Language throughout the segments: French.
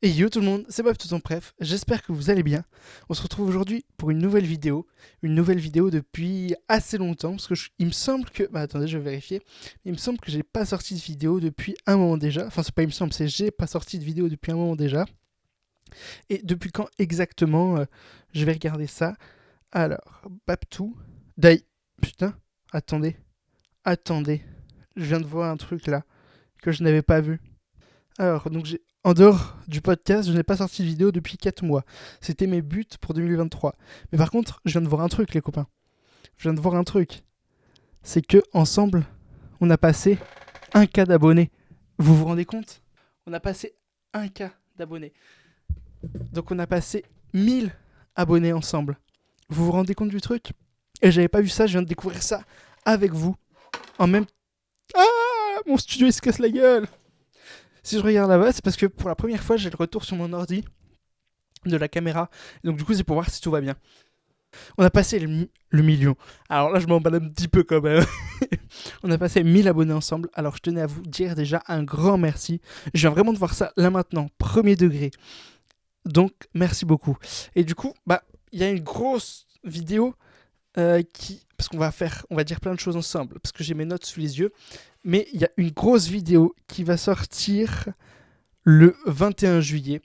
Et yo tout le monde, c'est Bob tout en bref, j'espère que vous allez bien. On se retrouve aujourd'hui pour une nouvelle vidéo depuis assez longtemps, parce que il me semble que... Bah attendez, je vais vérifier. Il me semble que j'ai pas sorti de vidéo depuis un moment déjà. Enfin c'est pas il me semble, c'est j'ai pas sorti de vidéo depuis un moment déjà. Et depuis quand exactement je vais regarder ça. Alors, Babtou... Dai... Putain, attendez. Je viens de voir un truc là, que je n'avais pas vu. Alors, donc en dehors du podcast, je n'ai pas sorti de vidéo depuis 4 mois. C'était mes buts pour 2023. Mais par contre, je viens de voir un truc, les copains. Je viens de voir un truc. C'est que ensemble, on a passé 1K d'abonnés. Vous vous rendez compte? On a passé 1K d'abonnés. Donc on a passé 1000 abonnés ensemble. Vous vous rendez compte du truc? Et j'avais pas vu ça, je viens de découvrir ça avec vous. En même... Ah, mon studio il se casse la gueule. Si je regarde là-bas, c'est parce que pour la première fois, j'ai le retour sur mon ordi de la caméra. Donc du coup, c'est pour voir si tout va bien. On a passé le million. Alors là, je m'emballe un petit peu quand même. On a passé 1000 abonnés ensemble. Alors je tenais à vous dire déjà un grand merci. Je viens vraiment de voir ça là maintenant, premier degré. Donc merci beaucoup. Et du coup, il y a une grosse vidéo parce qu'on va dire plein de choses ensemble, parce que j'ai mes notes sous les yeux. Mais il y a une grosse vidéo qui va sortir le 21 juillet.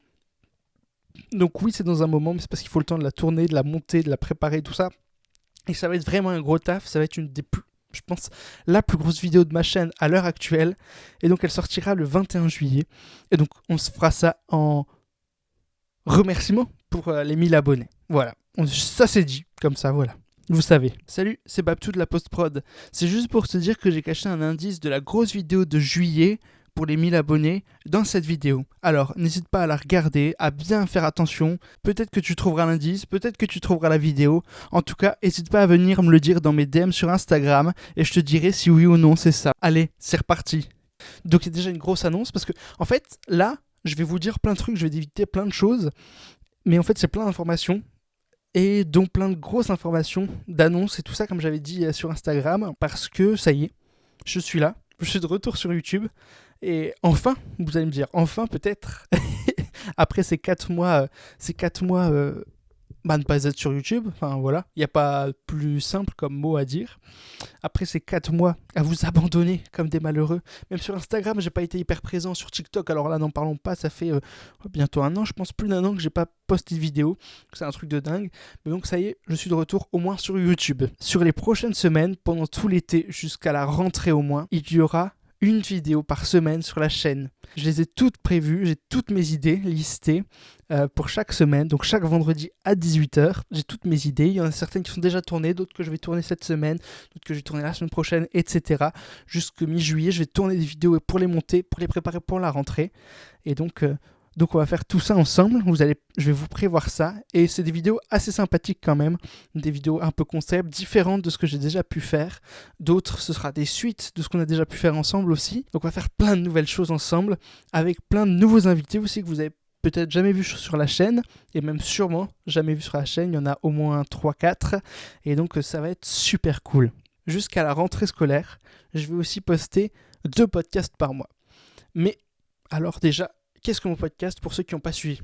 Donc oui, c'est dans un moment, mais c'est parce qu'il faut le temps de la tourner, de la monter, de la préparer, tout ça. Et ça va être vraiment un gros taf. Ça va être une des plus, je pense, la plus grosse vidéo de ma chaîne à l'heure actuelle. Et donc elle sortira le 21 juillet. Et donc on se fera ça en remerciement pour les 1000 abonnés. Voilà, ça c'est dit, comme ça, voilà. Vous savez. Salut, c'est Babtou de la post-prod. C'est juste pour te dire que j'ai caché un indice de la grosse vidéo de juillet pour les 1000 abonnés dans cette vidéo. Alors, n'hésite pas à la regarder, à bien faire attention. Peut-être que tu trouveras l'indice, peut-être que tu trouveras la vidéo. En tout cas, n'hésite pas à venir me le dire dans mes DM sur Instagram et je te dirai si oui ou non c'est ça. Allez, c'est reparti. Donc, il y a déjà une grosse annonce parce que, en fait, là, je vais vous dire plein de trucs, je vais éviter plein de choses. Mais en fait, c'est plein d'informations. Et dont plein de grosses informations, d'annonces et tout ça, comme j'avais dit sur Instagram, parce que ça y est, je suis là, je suis de retour sur YouTube, et enfin, vous allez me dire, enfin peut-être, après ces 4 mois, ne pas être sur YouTube, enfin voilà, il n'y a pas plus simple comme mot à dire. Après ces 4 mois à vous abandonner comme des malheureux, même sur Instagram, j'ai pas été hyper présent, sur TikTok, alors là n'en parlons pas, ça fait bientôt un an, je pense plus d'un an que j'ai pas posté de vidéo, c'est un truc de dingue. Mais donc ça y est, je suis de retour au moins sur YouTube. Sur les prochaines semaines, pendant tout l'été, jusqu'à la rentrée au moins, il y aura une vidéo par semaine sur la chaîne. Je les ai toutes prévues, j'ai toutes mes idées listées pour chaque semaine, donc chaque vendredi à 18h. J'ai toutes mes idées, il y en a certaines qui sont déjà tournées, d'autres que je vais tourner cette semaine, d'autres que je vais tourner la semaine prochaine, etc. Jusqu'au mi-juillet, je vais tourner des vidéos pour les monter, pour les préparer pour la rentrée. Et donc on va faire tout ça ensemble, je vais vous prévoir ça, et c'est des vidéos assez sympathiques quand même, des vidéos un peu concept, différentes de ce que j'ai déjà pu faire, d'autres ce sera des suites de ce qu'on a déjà pu faire ensemble aussi, donc on va faire plein de nouvelles choses ensemble, avec plein de nouveaux invités aussi que vous avez peut-être jamais vu sur la chaîne, et même sûrement jamais vu sur la chaîne, il y en a au moins 3-4, et donc ça va être super cool. Jusqu'à la rentrée scolaire, je vais aussi poster 2 podcasts par mois. Mais alors déjà, qu'est-ce que mon podcast pour ceux qui n'ont pas suivi?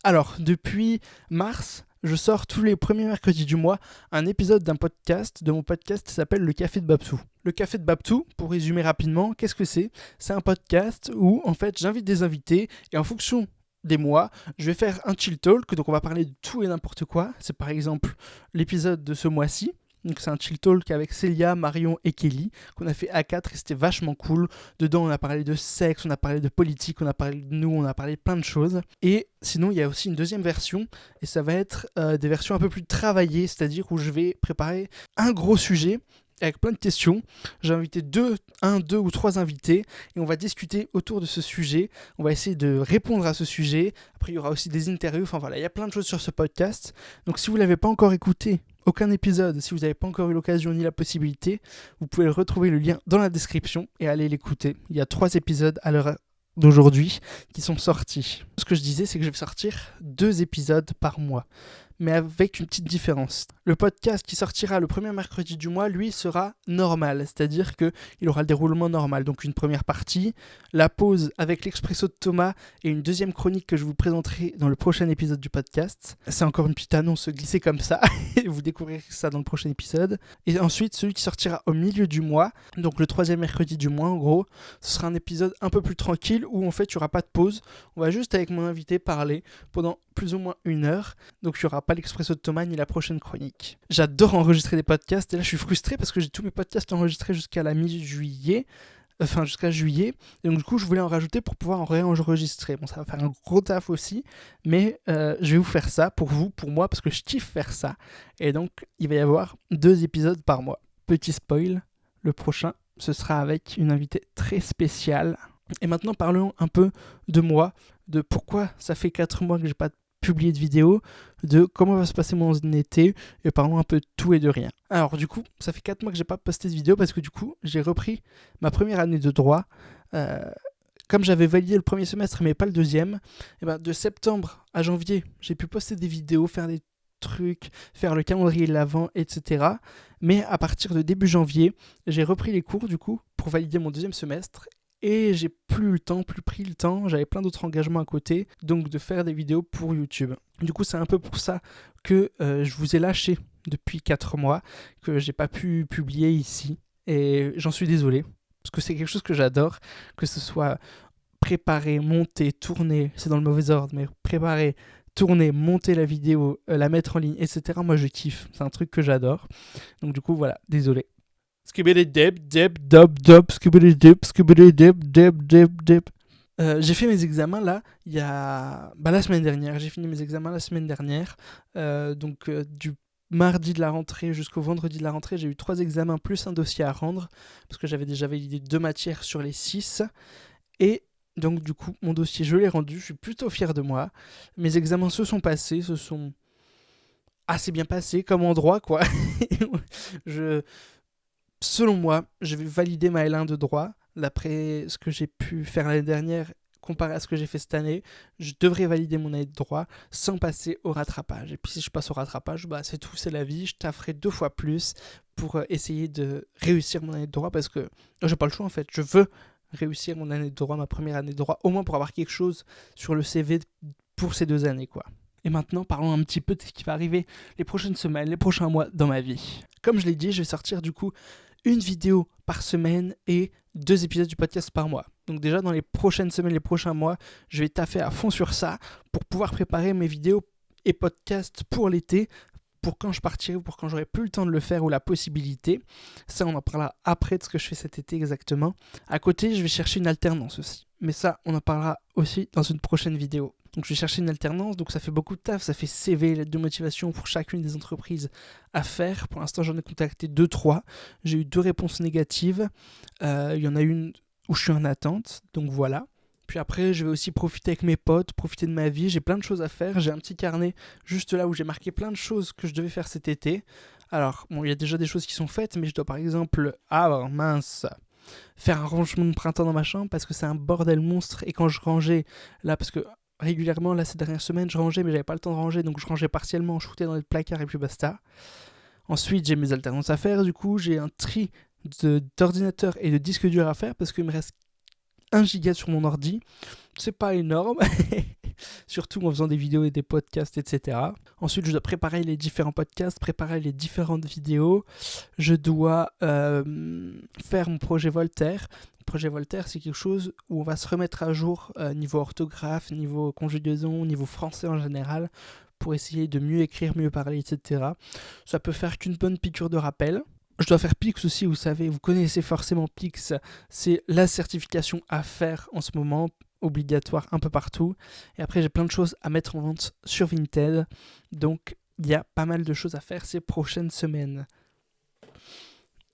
Alors, depuis mars, je sors tous les premiers mercredis du mois un épisode de mon podcast qui s'appelle Le Café de Babtou. Le Café de Babtou, pour résumer rapidement, qu'est-ce que c'est? C'est un podcast où, en fait, j'invite des invités et en fonction des mois, je vais faire un chill talk, donc on va parler de tout et n'importe quoi. C'est par exemple l'épisode de ce mois-ci. Donc c'est un chill talk avec Célia, Marion et Kelly qu'on a fait à 4 et c'était vachement cool. Dedans on a parlé de sexe, on a parlé de politique, on a parlé de nous, on a parlé de plein de choses. Et sinon il y a aussi une deuxième version et ça va être des versions un peu plus travaillées, c'est-à-dire où je vais préparer un gros sujet avec plein de questions. J'ai invité 2 ou 3 invités et on va discuter autour de ce sujet. On va essayer de répondre à ce sujet. Après, il y aura aussi des interviews. Enfin voilà, il y a plein de choses sur ce podcast. Donc si vous ne l'avez pas encore écouté, aucun épisode, si vous n'avez pas encore eu l'occasion ni la possibilité, vous pouvez retrouver le lien dans la description et aller l'écouter. Il y a 3 épisodes à l'heure d'aujourd'hui qui sont sortis. Ce que je disais, c'est que je vais sortir 2 épisodes par mois. mais avec une petite différence. Le podcast qui sortira le premier mercredi du mois, lui, sera normal, c'est-à-dire qu'il aura le déroulement normal. Donc une première partie, la pause avec l'expresso de Thomas et une deuxième chronique que je vous présenterai dans le prochain épisode du podcast. C'est encore une petite annonce glissée comme ça, vous découvrirez ça dans le prochain épisode. Et ensuite, celui qui sortira au milieu du mois, donc le troisième mercredi du mois en gros, ce sera un épisode un peu plus tranquille où en fait il n'y aura pas de pause. On va juste avec mon invité parler pendant plus ou moins 1 heure. Donc il n'y aura pas l'expresso de Thomas ni la prochaine chronique. J'adore enregistrer des podcasts et là je suis frustré parce que j'ai tous mes podcasts enregistrés jusqu'à la mi-juillet. Enfin jusqu'à juillet. Et donc du coup je voulais en rajouter pour pouvoir en réenregistrer. Bon ça va faire un gros taf aussi. Mais je vais vous faire ça pour vous, pour moi, parce que je kiffe faire ça. Et donc il va y avoir 2 épisodes par mois. Petit spoil, le prochain ce sera avec une invitée très spéciale. Et maintenant, parlons un peu de moi, de pourquoi ça fait 4 mois que je n'ai pas publié de vidéo, de comment va se passer mon été, et parlons un peu de tout et de rien. Alors du coup, ça fait 4 mois que je n'ai pas posté de vidéo parce que du coup, j'ai repris ma première année de droit. Comme j'avais validé le premier semestre mais pas le deuxième, et ben, de septembre à janvier, j'ai pu poster des vidéos, faire des trucs, faire le calendrier de l'avant, etc. Mais à partir de début janvier, j'ai repris les cours du coup pour valider mon deuxième semestre et j'ai plus pris le temps, j'avais plein d'autres engagements à côté, donc de faire des vidéos pour YouTube. Du coup, c'est un peu pour ça que je vous ai lâché depuis 4 mois, que j'ai pas pu publier ici et j'en suis désolé parce que c'est quelque chose que j'adore, que ce soit préparer, monter, tourner, c'est dans le mauvais ordre, mais préparer, tourner, monter la vidéo, la mettre en ligne, etc. Moi, je kiffe. C'est un truc que j'adore. Donc, du coup, voilà. Désolé. J'ai fait mes examens là, il y a... la semaine dernière. J'ai fini mes examens la semaine dernière. Du mardi de la rentrée jusqu'au vendredi de la rentrée, j'ai eu 3 examens plus un dossier à rendre. Parce que j'avais déjà validé 2 matières sur les 6. Et donc du coup, mon dossier, je l'ai rendu, je suis plutôt fier de moi. Mes examens se sont assez bien passés, comme en droit, quoi. Selon moi, je vais valider ma L1 de droit. D'après ce que j'ai pu faire l'année dernière, comparé à ce que j'ai fait cette année, je devrais valider mon année de droit sans passer au rattrapage. Et puis si je passe au rattrapage, bah c'est tout, c'est la vie. Je tafferai 2 fois plus pour essayer de réussir mon année de droit parce que j'ai pas le choix en fait. Je veux réussir mon année de droit, ma première année de droit, au moins pour avoir quelque chose sur le CV pour ces 2 années, quoi. Et maintenant, parlons un petit peu de ce qui va arriver les prochaines semaines, les prochains mois dans ma vie. Comme je l'ai dit, je vais sortir du coup une vidéo par semaine et 2 épisodes du podcast par mois. Donc déjà, dans les prochaines semaines, les prochains mois, je vais taffer à fond sur ça pour pouvoir préparer mes vidéos et podcasts pour l'été, pour quand je partirai ou pour quand j'aurai plus le temps de le faire ou la possibilité. Ça, on en parlera après de ce que je fais cet été exactement. À côté, je vais chercher une alternance aussi. Mais ça, on en parlera aussi dans une prochaine vidéo. Donc je vais chercher une alternance, donc ça fait beaucoup de taf, ça fait CV, lettre de motivation pour chacune des entreprises à faire. Pour l'instant, j'en ai contacté 2-3. J'ai eu 2 réponses négatives. Il y en a une où je suis en attente, donc voilà. Puis après, je vais aussi profiter avec mes potes, profiter de ma vie. J'ai plein de choses à faire. J'ai un petit carnet juste là où j'ai marqué plein de choses que je devais faire cet été. Alors, bon, il y a déjà des choses qui sont faites, mais je dois par exemple... Ah, mince, faire un rangement de printemps dans ma chambre parce que c'est un bordel monstre. Et quand je rangeais, là, parce que régulièrement, là, ces dernières semaines, je rangeais, mais j'avais pas le temps de ranger, donc je rangeais partiellement, je foutais dans les placards et puis basta. Ensuite, j'ai mes alternances à faire, du coup, j'ai un tri d'ordinateur et de disque dur à faire parce qu'il me reste 1 giga sur mon ordi. C'est pas énorme, surtout en faisant des vidéos et des podcasts, etc. Ensuite, je dois préparer les différents podcasts, préparer les différentes vidéos. Je dois faire mon projet Voltaire. Le projet Voltaire, c'est quelque chose où on va se remettre à jour niveau orthographe, niveau conjugaison, niveau français en général, pour essayer de mieux écrire, mieux parler, etc. Ça peut faire qu'une bonne piqûre de rappel. Je dois faire Pix aussi, vous savez, vous connaissez forcément Pix, c'est la certification à faire en ce moment, obligatoire un peu partout. Et après, j'ai plein de choses à mettre en vente sur Vinted, donc il y a pas mal de choses à faire ces prochaines semaines.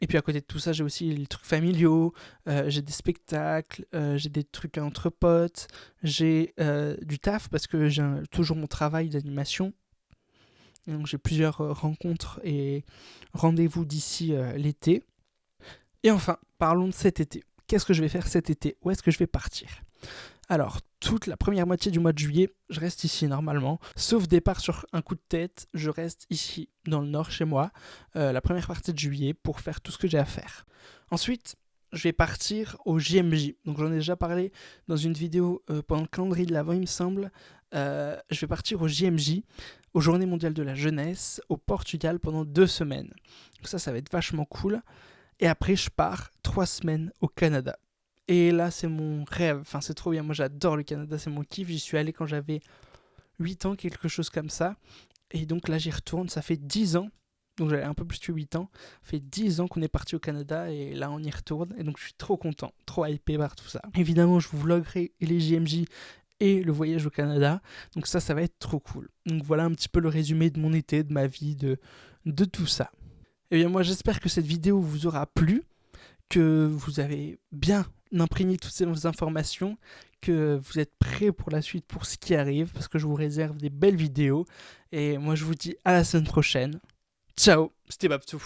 Et puis à côté de tout ça, j'ai aussi les trucs familiaux, j'ai des spectacles, j'ai des trucs entre potes, j'ai du taf parce que j'ai toujours mon travail d'animation. Et donc j'ai plusieurs rencontres et rendez-vous d'ici l'été. Et enfin, parlons de cet été. Qu'est-ce que je vais faire cet été? Où est-ce que je vais partir? Alors, toute la première moitié du mois de juillet, je reste ici normalement. Sauf départ sur un coup de tête, je reste ici, dans le nord, chez moi, la première partie de juillet, pour faire tout ce que j'ai à faire. Ensuite, je vais partir au JMJ. Donc j'en ai déjà parlé dans une vidéo pendant le calendrier de l'Avent, il me semble. Je vais partir au JMJ, aux Journées mondiales de la jeunesse, au Portugal pendant 2 semaines. Donc ça va être vachement cool. Et après, je pars 3 semaines au Canada. Et là, c'est mon rêve. Enfin, c'est trop bien. Moi, j'adore le Canada, c'est mon kiff. J'y suis allé quand j'avais 8 ans, quelque chose comme ça. Et donc là, j'y retourne. Ça fait 10 ans. Donc j'avais un peu plus de 8 ans. Ça fait 10 ans qu'on est parti au Canada et là, on y retourne. Et donc, je suis trop content, trop hypé par tout ça. Évidemment, je vous vloguerai les JMJ et le voyage au Canada. Donc ça va être trop cool. Donc voilà un petit peu le résumé de mon été, de ma vie, de tout ça. Et bien moi, j'espère que cette vidéo vous aura plu, que vous avez bien imprégné toutes ces informations, que vous êtes prêts pour la suite, pour ce qui arrive, parce que je vous réserve des belles vidéos. Et moi, je vous dis à la semaine prochaine. Ciao, c'était Babtou.